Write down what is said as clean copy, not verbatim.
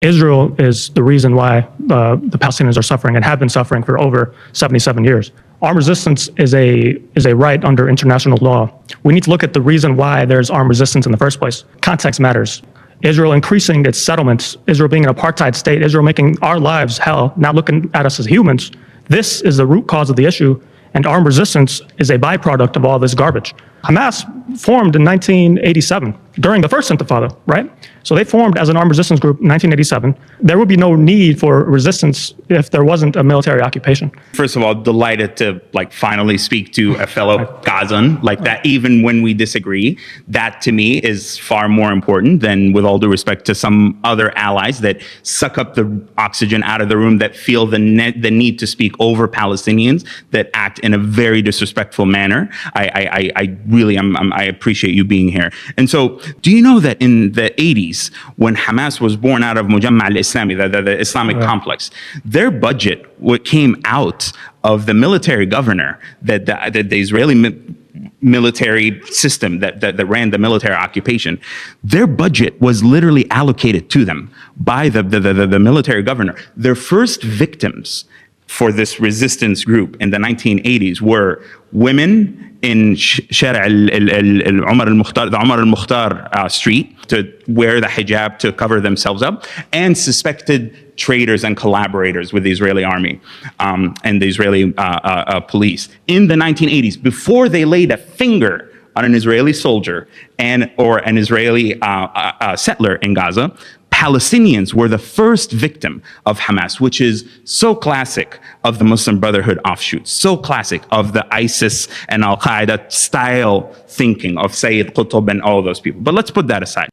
Israel is the reason why the Palestinians are suffering and have been suffering for over 77 years. Armed resistance is a right under international law. We need to look at the reason why there's armed resistance in the first place. Context matters. Israel increasing its settlements, Israel being an apartheid state, Israel making our lives hell, not looking at us as humans. This is the root cause of the issue, and armed resistance is a byproduct of all this garbage. Hamas formed in 1987 during the first Intifada, right? So they formed as an armed resistance group in 1987. There would be no need for resistance if there wasn't a military occupation. First of all, delighted to finally speak to a fellow Gazan like that. Even when we disagree, that to me is far more important than, with all due respect to some other allies that suck up the oxygen out of the room, that feel the need to speak over Palestinians, that act in a very disrespectful manner. I appreciate you being here. And so, do you know that in the 80s, when Hamas was born out of Mujamma al-Islami, the Islamic complex, their budget, what came out of the military governor, that the Israeli military system that ran the military occupation, their budget was literally allocated to them by the military governor. Their first victims for this resistance group in the 1980s were women in Shara Umar al-Mukhtar street to wear the hijab to cover themselves up, and suspected traitors and collaborators with the Israeli army and the Israeli police in the 1980s, before they laid a finger on an Israeli soldier or an Israeli settler in Gaza. Palestinians were the first victim of Hamas, which is so classic of the Muslim Brotherhood offshoots, so classic of the ISIS and Al-Qaeda style thinking of Sayyid Qutb and all those people. But let's put that aside.